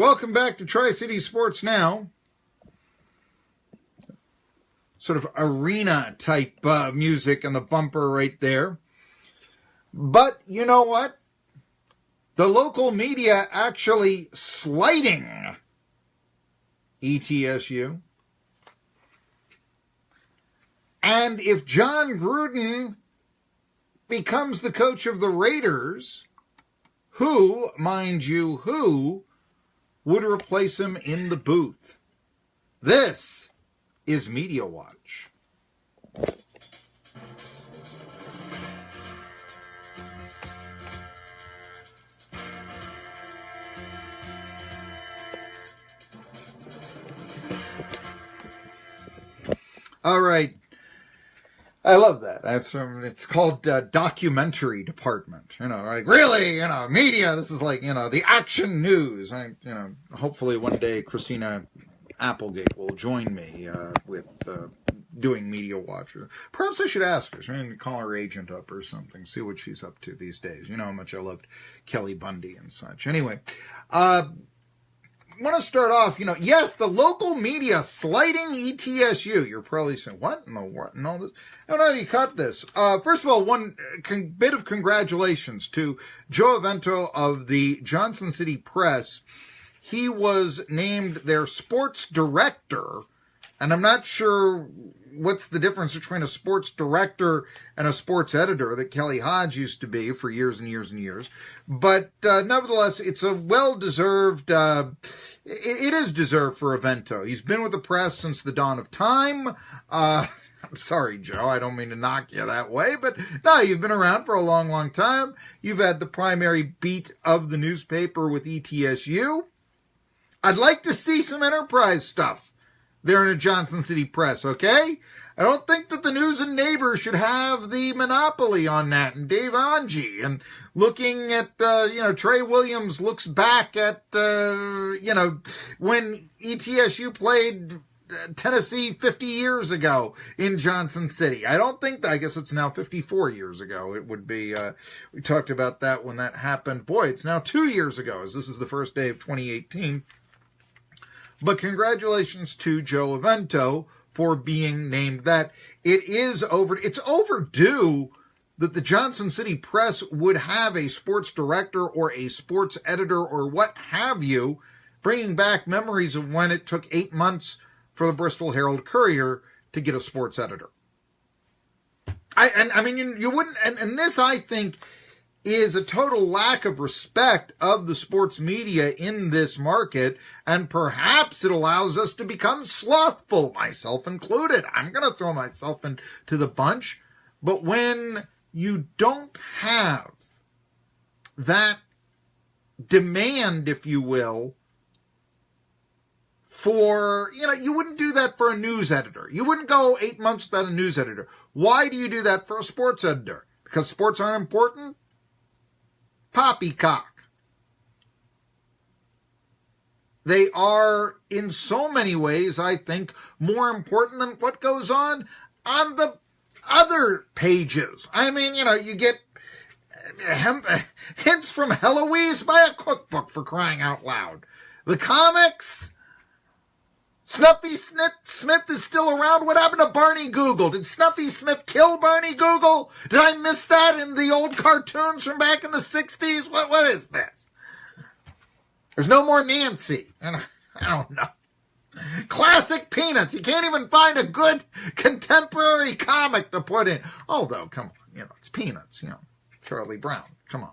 Welcome back to Tri-City Sports Now. Sort of arena type music in the bumper right there. But you know what? The local media actually slighting ETSU. And if John Gruden becomes the coach of the Raiders, who, mind you, who would replace him in the booth? This is Media Watch. All right. I love that. It's called documentary department. Like, really, media, this is like, the action news. Hopefully one day Christina Applegate will join me with doing Media Watch. Perhaps I should ask her. Call her agent up or something, see what she's up to these days. You know how much I loved Kelly Bundy and such. Anyway, I want to start off, yes, the local media slighting ETSU. You're probably saying, what? No, what? No, this. I don't know if you caught this. First of all, one bit of congratulations to Joe Avento of the Johnson City Press. He was named their sports director, and I'm not sure what's the difference between a sports director and a sports editor that Kelly Hodge used to be for years and years and years. But nevertheless, it's a well-deserved, it is deserved for Avento. He's been with the press since the dawn of time. I'm sorry, Joe, I don't mean to knock you that way, but no, you've been around for a long, long time. You've had the primary beat of the newspaper with ETSU. I'd like to see some enterprise stuff there in the Johnson City Press, okay? I don't think that the News and Neighbor should have the monopoly on that. And Dave Angie, and looking at, Trey Williams looks back at, when ETSU played Tennessee 50 years ago in Johnson City. I guess it's now 54 years ago. It would be, we talked about that when that happened. Boy, it's now 2 years ago, as this is the first day of 2018. But congratulations to Joe Avento for being named that. It's overdue that the Johnson City Press would have a sports director or a sports editor or what have you, bringing back memories of when it took 8 months for the Bristol Herald Courier to get a sports editor. You wouldn't, and this, I think, is a total lack of respect of the sports media in this market, and perhaps it allows us to become slothful, myself included. I'm going to throw myself into the bunch, but when you don't have that demand, if you will, for, you wouldn't do that for a news editor. You wouldn't go 8 months without a news editor. Why do you do that for a sports editor? Because sports aren't important? Poppycock. They are, in so many ways, I think, more important than what goes on the other pages. You get hints from Heloise by a cookbook, for crying out loud. The comics, Snuffy Smith is still around. What happened to Barney Google? Did Snuffy Smith kill Barney Google? Did I miss that in the old cartoons from back in the 60s? What is this? There's no more Nancy. And I don't know. Classic Peanuts. You can't even find a good contemporary comic to put in. Although, come on, it's Peanuts, Charlie Brown. Come on.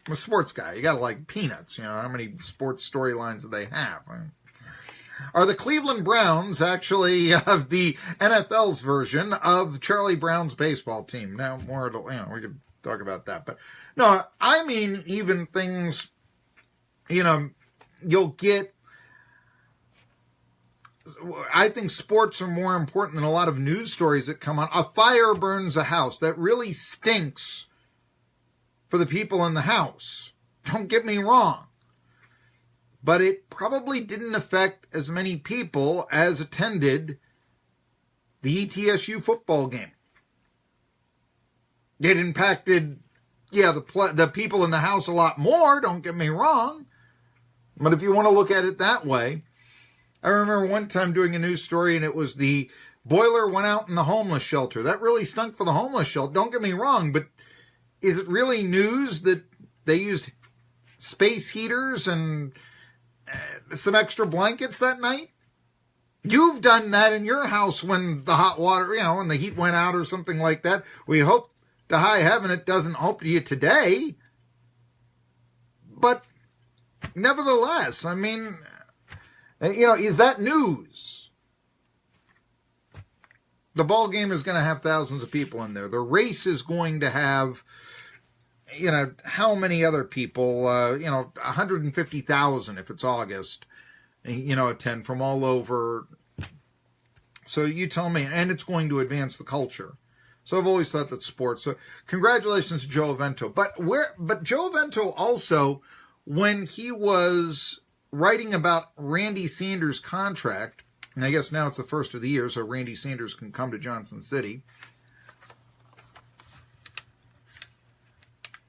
I'm a sports guy. You gotta like Peanuts. How many sports storylines do they have? Are the Cleveland Browns actually the NFL's version of Charlie Brown's baseball team? Now, more, we could talk about that. But no, I mean, even things, you'll get, I think sports are more important than a lot of news stories that come on. A fire burns a house. That really stinks for the people in the house. Don't get me wrong. But it probably didn't affect as many people as attended the ETSU football game. It impacted, the people in the house a lot more, don't get me wrong. But if you want to look at it that way, I remember one time doing a news story and it was the boiler went out in the homeless shelter. That really stunk for the homeless shelter. Don't get me wrong, but is it really news that they used space heaters and some extra blankets that night? You've done that in your house when the hot water, when the heat went out or something like that. We hope to high heaven it doesn't happen to you today. But nevertheless, I mean, is that news? The ball game is going to have thousands of people in there. The race is going to have, how many other people, 150,000 if it's August, attend from all over. So you tell me, and it's going to advance the culture. So I've always thought that sports. So congratulations to Joe Avento. But Joe Avento also, when he was writing about Randy Sanders' contract, and I guess now it's the first of the year, so Randy Sanders can come to Johnson City,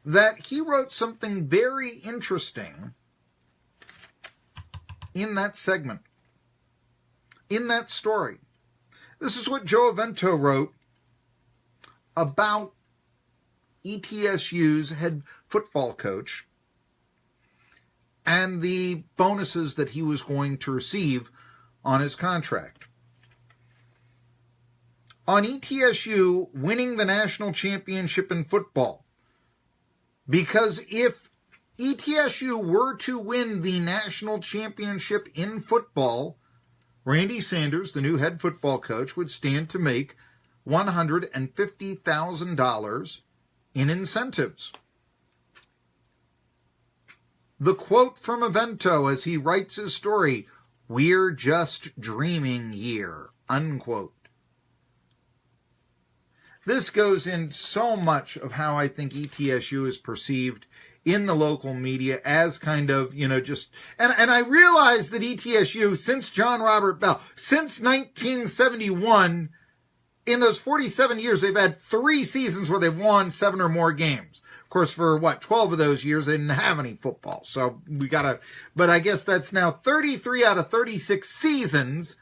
that he wrote something very interesting in that segment, in that story. This is what Joe Avento wrote about ETSU's head football coach and the bonuses that he was going to receive on his contract. On ETSU winning the national championship in football, because if ETSU were to win the national championship in football, Randy Sanders, the new head football coach, would stand to make $150,000 in incentives. The quote from Avento as he writes his story, "We're just dreaming here," unquote. This goes in so much of how I think ETSU is perceived in the local media as kind of, just, and I realize that ETSU, since John Robert Bell, since 1971, in those 47 years, they've had 3 seasons where they've won 7 or more games. Of course, for 12 of those years, they didn't have any football. So but I guess that's now 33 out of 36 seasons.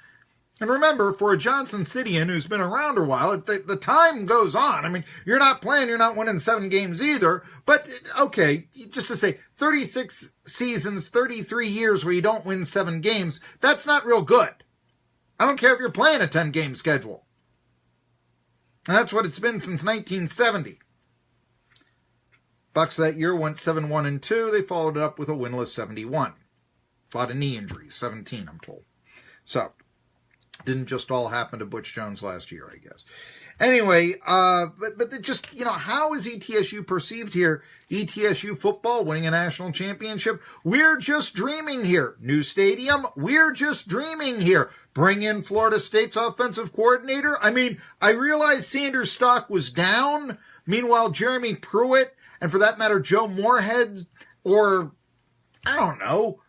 And remember, for a Johnson Cityan who's been around a while, the time goes on. I mean, you're not winning 7 games either. But, okay, just to say 36 seasons, 33 years where you don't win 7 games, that's not real good. I don't care if you're playing a 10-game schedule. And that's what it's been since 1970. Bucs that year went 7-1-2. They followed it up with a winless 71. A lot of knee injuries, 17, I'm told. So, didn't just all happen to Butch Jones last year, I guess. Anyway, but just, how is ETSU perceived here? ETSU football winning a national championship? We're just dreaming here. New stadium? We're just dreaming here. Bring in Florida State's offensive coordinator? I mean, I realize Sanders' stock was down. Meanwhile, Jeremy Pruitt, and for that matter, Joe Moorhead, or, I don't know,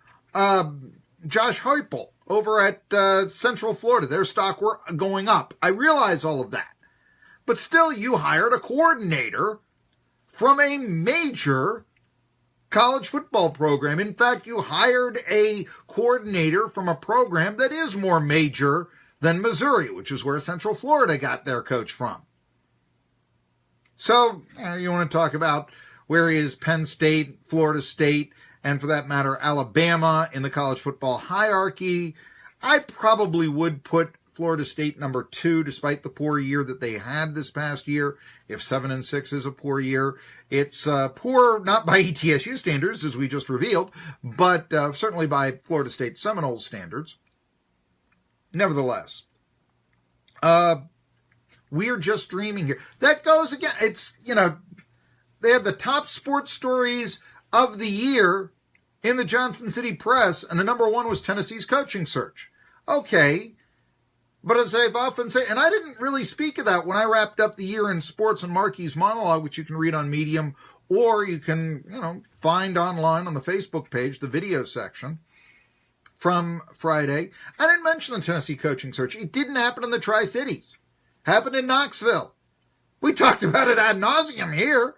Josh Heupel over at Central Florida, their stock were going up. I realize all of that. But still, you hired a coordinator from a major college football program. In fact, you hired a coordinator from a program that is more major than Missouri, which is where Central Florida got their coach from. So, you want to talk about where is Penn State, Florida State, and for that matter, Alabama in the college football hierarchy. I probably would put Florida State number 2, despite the poor year that they had this past year. If 7-6 is a poor year, it's poor not by ETSU standards, as we just revealed, but certainly by Florida State Seminoles standards. Nevertheless, we're just dreaming here. That goes again. It's, they had the top sports stories of the year in the Johnson City Press, and the number 1 was Tennessee's coaching search. Okay, but as I've often said, and I didn't really speak of that when I wrapped up the year in sports and Marky's monologue, which you can read on Medium, or you can, find online on the Facebook page, the video section from Friday. I didn't mention the Tennessee coaching search. It didn't happen in the Tri-Cities. Happened in Knoxville. We talked about it ad nauseum here.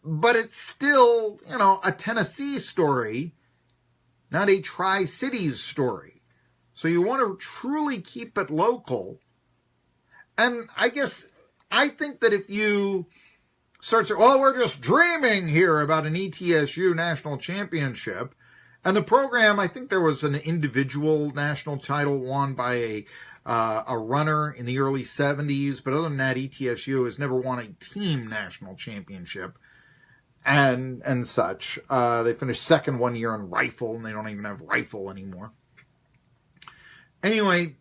but it's still, a Tennessee story, not a Tri-Cities story. So you want to truly keep it local. And I think that if you start saying, well, we're just dreaming here about an ETSU national championship, and the program, I think there was an individual national title won by a runner in the early 70s, but other than that, ETSU has never won a team national championship and such. They finished second one year in rifle, and they don't even have rifle anymore. Anyway,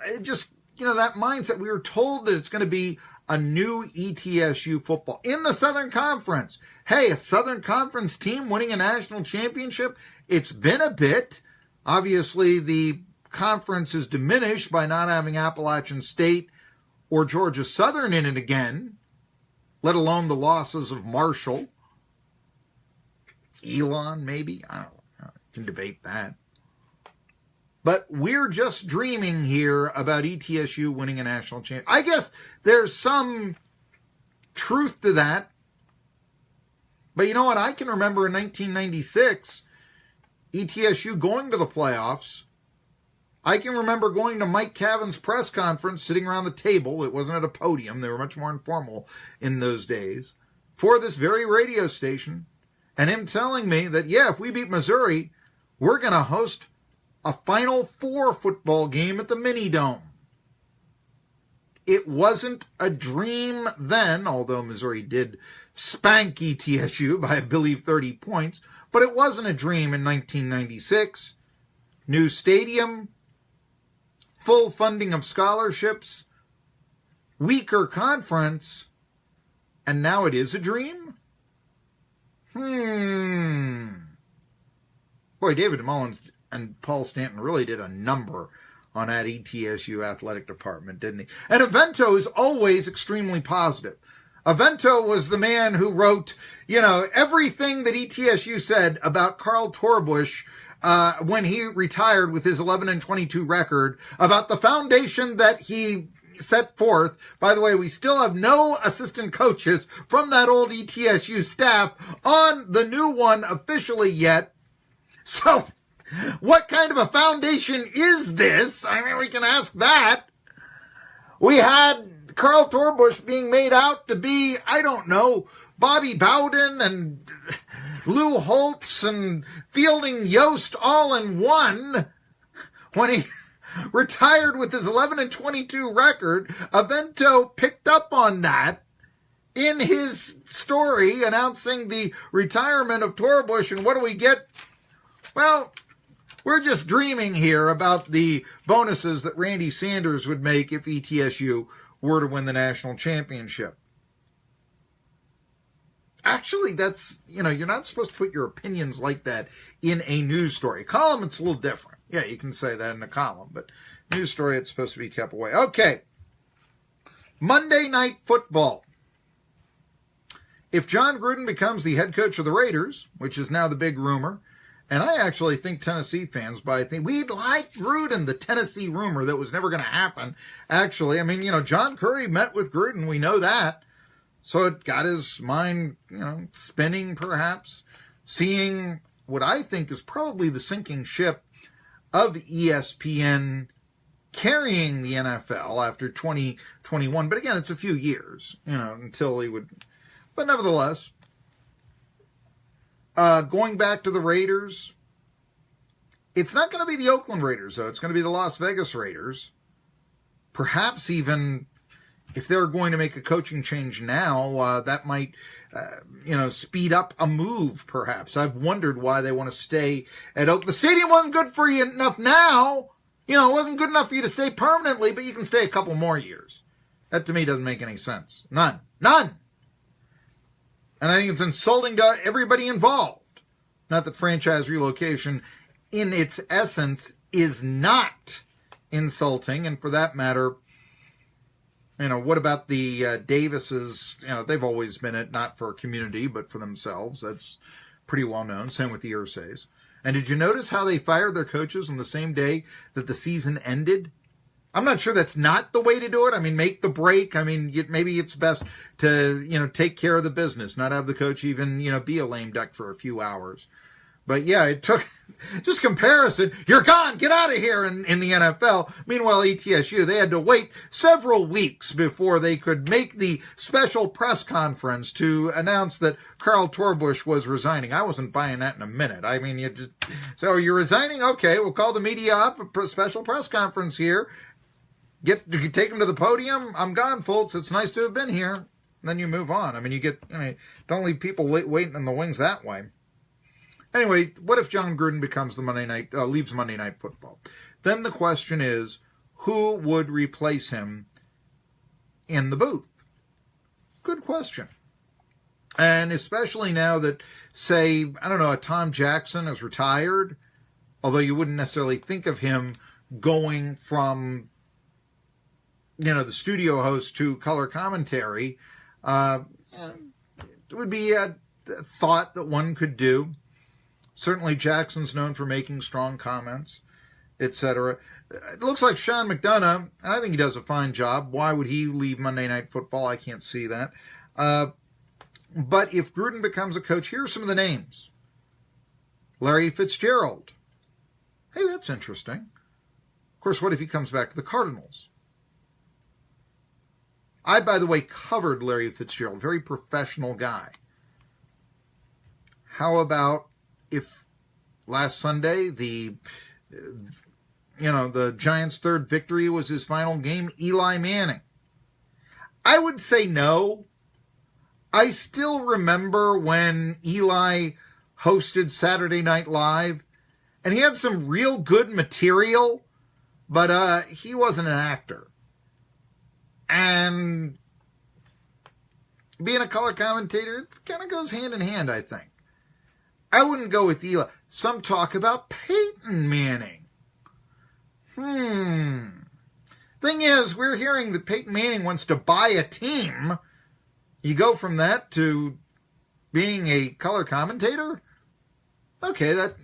it just, that mindset, we were told that it's going to be a new ETSU football in the Southern Conference. Hey, a Southern Conference team winning a national championship? It's been a bit. Obviously, the conference is diminished by not having Appalachian State or Georgia Southern in it again, let alone the losses of Marshall. Elon, maybe? I don't know. You can debate that. But we're just dreaming here about ETSU winning a national championship. I guess there's some truth to that. But you know what? I can remember in 1996, ETSU going to the playoffs. I can remember going to Mike Cavan's press conference, sitting around the table. It wasn't at a podium. They were much more informal in those days. For this very radio station. And him telling me that, yeah, if we beat Missouri, we're going to host a Final Four football game at the Mini Dome. It wasn't a dream then, although Missouri did spank ETSU by, I believe, 30 points. But it wasn't a dream in 1996. New stadium, full funding of scholarships, weaker conference, and now it is a dream? Boy, David Mullins and Paul Stanton really did a number on that ETSU athletic department, didn't he? And Avento is always extremely positive. Avento was the man who wrote, everything that ETSU said about Carl Torbush when he retired with his 11-22 record, about the foundation that he set forth. By the way, we still have no assistant coaches from that old ETSU staff on the new one officially yet. So, what kind of a foundation is this? I mean, we can ask that. We had Carl Torbush being made out to be, I don't know, Bobby Bowden and Lou Holtz and Fielding Yost all in one when he retired with his 11-22 record. Avento picked up on that in his story announcing the retirement of Torbush. And what do we get? Well, we're just dreaming here about the bonuses that Randy Sanders would make if ETSU were to win the national championship. Actually, that's, you're not supposed to put your opinions like that in a news story. Column, it's a little different. Yeah, you can say that in a column, but news story, it's supposed to be kept away. Okay. Monday Night Football. If John Gruden becomes the head coach of the Raiders, which is now the big rumor, and I actually think Tennessee fans, but I think we'd like Gruden, the Tennessee rumor that was never going to happen. Actually, I mean, John Curry met with Gruden. We know that. So it got his mind, spinning perhaps, seeing what I think is probably the sinking ship of ESPN carrying the NFL after 2021. But again, it's a few years, until he would. But nevertheless, going back to the Raiders, it's not going to be the Oakland Raiders, though. It's going to be the Las Vegas Raiders. Perhaps even if they're going to make a coaching change now, that might, speed up a move, perhaps. I've wondered why they want to stay at Oakland. The stadium wasn't good for you enough now. It wasn't good enough for you to stay permanently, but you can stay a couple more years. That, to me, doesn't make any sense. None. And I think it's insulting to everybody involved. Not that franchise relocation, in its essence, is not insulting. And for that matter, what about the Davises? They've always been it, not for a community, but for themselves. That's pretty well known. Same with the Irsays. And did you notice how they fired their coaches on the same day that the season ended? I'm not sure that's not the way to do it. I mean, make the break. I mean, maybe it's best to, take care of the business, not have the coach even, be a lame duck for a few hours. But yeah, it took just comparison. You're gone. Get out of here in the NFL. Meanwhile, ETSU, they had to wait several weeks before they could make the special press conference to announce that Carl Torbush was resigning. I wasn't buying that in a minute. I mean, so you're resigning? Okay, we'll call the media up, a special press conference here. You take him to the podium. I'm gone, folks. It's nice to have been here. And then you move on. I mean, don't leave people waiting in the wings that way. Anyway, what if John Gruden becomes leaves Monday Night Football? Then the question is, who would replace him in the booth? Good question. And especially now that, say, a Tom Jackson is retired, although you wouldn't necessarily think of him going from, the studio host to color commentary. It would be a thought that one could do. Certainly Jackson's known for making strong comments, etc. It looks like Sean McDonough, and I think he does a fine job. Why would he leave Monday Night Football? I can't see that. But if Gruden becomes a coach, here are some of the names. Larry Fitzgerald. Hey, that's interesting. Of course, what if he comes back to the Cardinals? I, by the way, covered Larry Fitzgerald, very professional guy. How about if last Sunday the Giants' third victory was his final game, Eli Manning? I would say no. I still remember when Eli hosted Saturday Night Live, and he had some real good material, but he wasn't an actor. And being a color commentator, it kind of goes hand in hand, I think. I wouldn't go with Eli. Some talk about Peyton Manning. Thing is, we're hearing that Peyton Manning wants to buy a team. You go from that to being a color commentator? Okay, that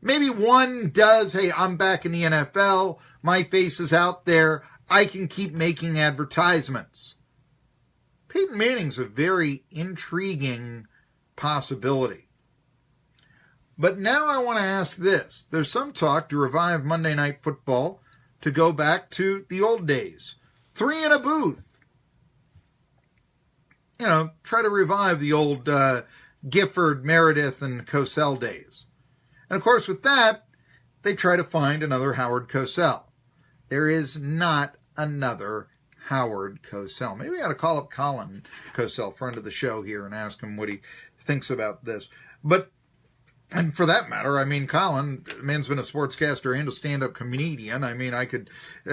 maybe one does, hey, I'm back in the NFL. My face is out there. I can keep making advertisements. Peyton Manning's a very intriguing possibility. But now I want to ask this. There's some talk to revive Monday Night Football to go back to the old days. 3 in a booth. Try to revive the old Gifford, Meredith, and Cosell days. And of course, with that, they try to find another Howard Cosell. There is not another Howard Cosell. Maybe I ought to call up Colin Cosell, friend of the show here, and ask him what he thinks about this. And for that matter, I mean, Colin, man's been a sportscaster and a stand-up comedian. I mean, I could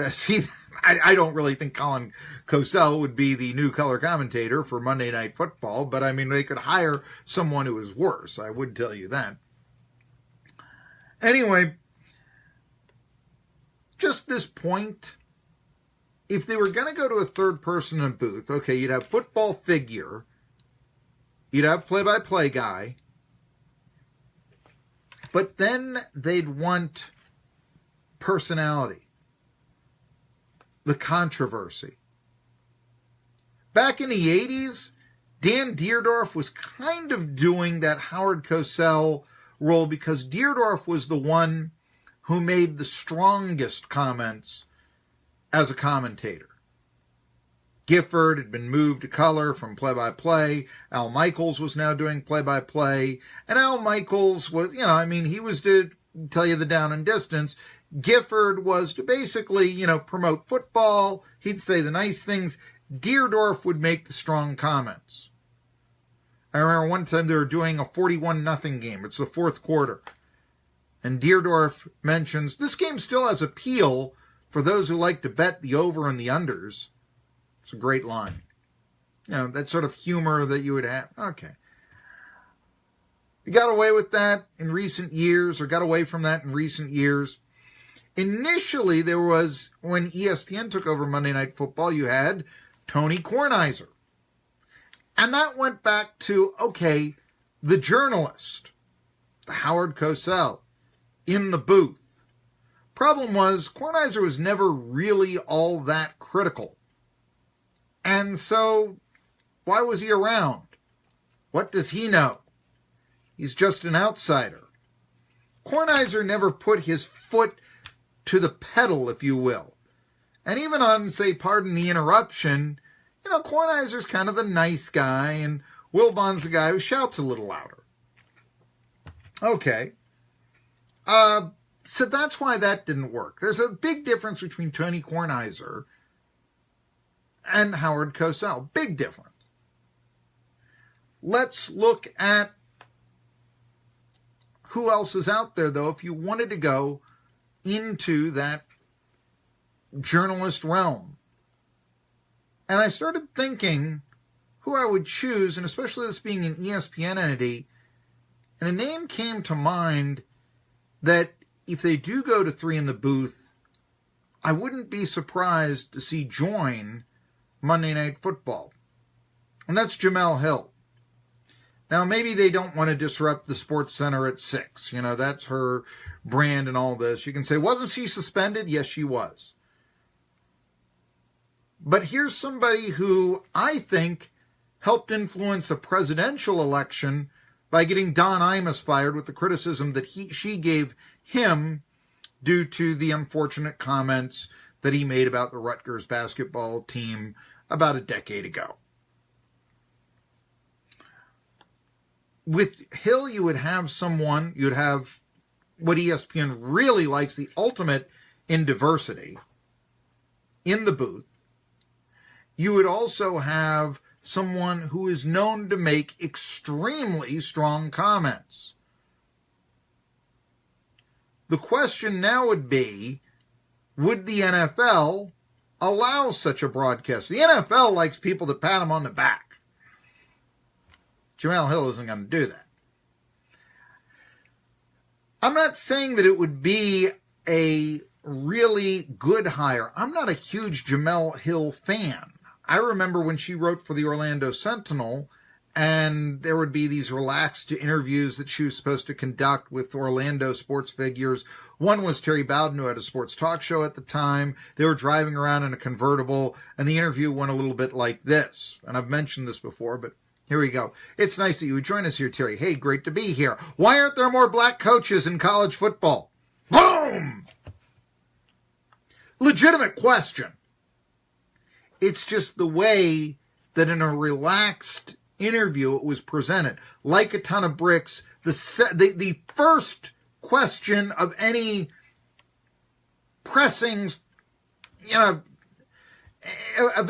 see, I don't really think Colin Cosell would be the new color commentator for Monday Night Football, but I mean, they could hire someone who is worse. I would tell you that. Anyway, just this point, if they were going to go to a third person in a booth, okay, you'd have football figure, you'd have play-by-play guy, but then they'd want personality, the controversy. Back in the 80s, Dan Dierdorf was kind of doing that Howard Cosell role because Dierdorf was the one who made the strongest comments as a commentator. Gifford had been moved to color from play-by-play. Al Michaels was now doing play-by-play. And Al Michaels was, he was to tell you the down and distance. Gifford was to basically, promote football. He'd say the nice things. Dierdorf would make the strong comments. I remember one time they were doing a 41-0 game. It's the fourth quarter. And Dierdorf mentions, this game still has appeal for those who like to bet the over and the unders. It's a great line. That sort of humor that you would have. Okay. We got away with that in recent years, or got away from that in recent years. Initially, there was, when ESPN took over Monday Night Football, you had Tony Kornheiser. And that went back to, okay, the journalist, the Howard Cosell, in the booth, Problem was, Kornheiser was never really all that critical. And so, why was he around? What does he know? He's just an outsider. Kornheiser never put his foot to the pedal, if you will. And even on, say, pardon the interruption, Kornheiser's kind of the nice guy, and Wilbon's the guy who shouts a little louder. Okay. So that's why that didn't work. There's a big difference between Tony Kornheiser and Howard Cosell. Big difference. Let's look at who else is out there, though, if you wanted to go into that journalist realm. And I started thinking who I would choose, and especially this being an ESPN entity, and a name came to mind that if they do go to 3 in the booth, I wouldn't be surprised to see join Monday Night Football. And that's Jemele Hill. Now, maybe they don't want to disrupt the Sports Center at 6. That's her brand and all this. You can say, wasn't she suspended? Yes, she was. But here's somebody who I think helped influence the presidential election by getting Don Imus fired with the criticism that she gave him due to the unfortunate comments that he made about the Rutgers basketball team about a decade ago. With Hill, you would have what ESPN really likes, the ultimate in diversity, in the booth. You would also have someone who is known to make extremely strong comments. The question now would be, would the NFL allow such a broadcast? The NFL likes people to pat them on the back. Jemele Hill isn't going to do that. I'm not saying that it would be a really good hire. I'm not a huge Jemele Hill fan. I remember when she wrote for the Orlando Sentinel, and there would be these relaxed interviews that she was supposed to conduct with Orlando sports figures. One was Terry Bowden, who had a sports talk show at the time. They were driving around in a convertible, and the interview went a little bit like this. And I've mentioned this before, but here we go. It's nice that you would join us here, Terry. Hey, great to be here. Why aren't there more black coaches in college football? Boom! Legitimate question. It's just the way that in a relaxed interview it was presented. Like a ton of bricks, the first question of any pressing, of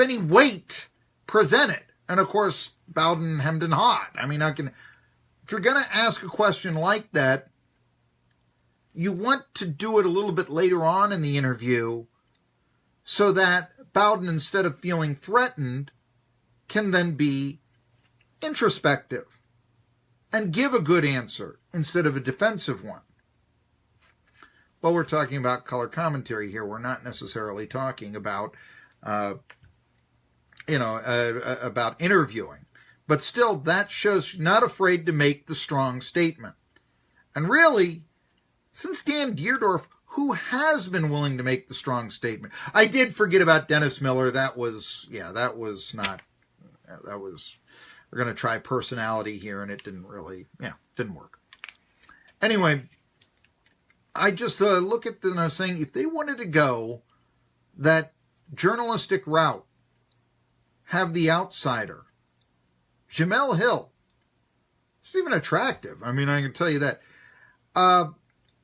any weight presented. And of course, Bowden hemmed and hawed. I mean, if you're going to ask a question like that, you want to do it a little bit later on in the interview so that Bowden, instead of feeling threatened, can then be introspective and give a good answer instead of a defensive one. Well, we're talking about color commentary here. We're not necessarily talking about, about interviewing. But still, that shows she's not afraid to make the strong statement. And really, since Dan Deerdorf, who has been willing to make the strong statement? I did forget about Dennis Miller. We're going to try personality here, and it didn't work. Anyway, I just look at them and I was saying, if they wanted to go that journalistic route, have the outsider, Jemele Hill, she's even attractive. I mean, I can tell you that.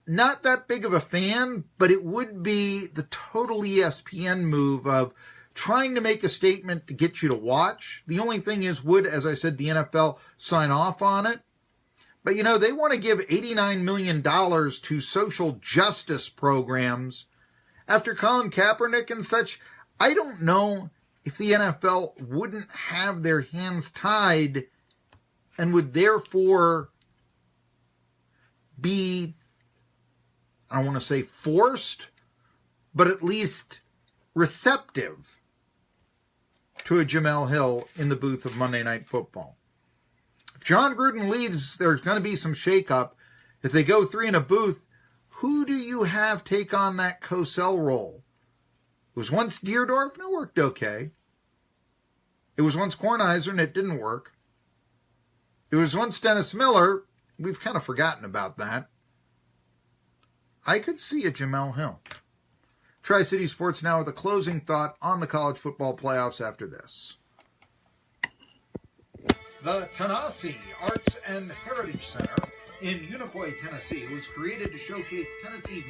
Not that big of a fan, but it would be the total ESPN move of trying to make a statement to get you to watch. The only thing is, would, as I said, the NFL sign off on it? But, they want to give $89 million to social justice programs after Colin Kaepernick and such. I don't know if the NFL wouldn't have their hands tied and would therefore be, I don't want to say forced, but at least receptive to a Jemele Hill in the booth of Monday Night Football. If John Gruden leaves, there's going to be some shakeup. If they go 3 in a booth, Who do you have take on that Cosell role? It was once Deerdorf, and it worked okay. It was once Kornheiser, and it didn't work. It was once Dennis Miller. We've kind of forgotten about that. I could see a Jamel Hill. Tri-City Sports now with a closing thought on the college football playoffs after this. The Tanasi Arts and Heritage Center in Unicoi, Tennessee was created to showcase Tennessee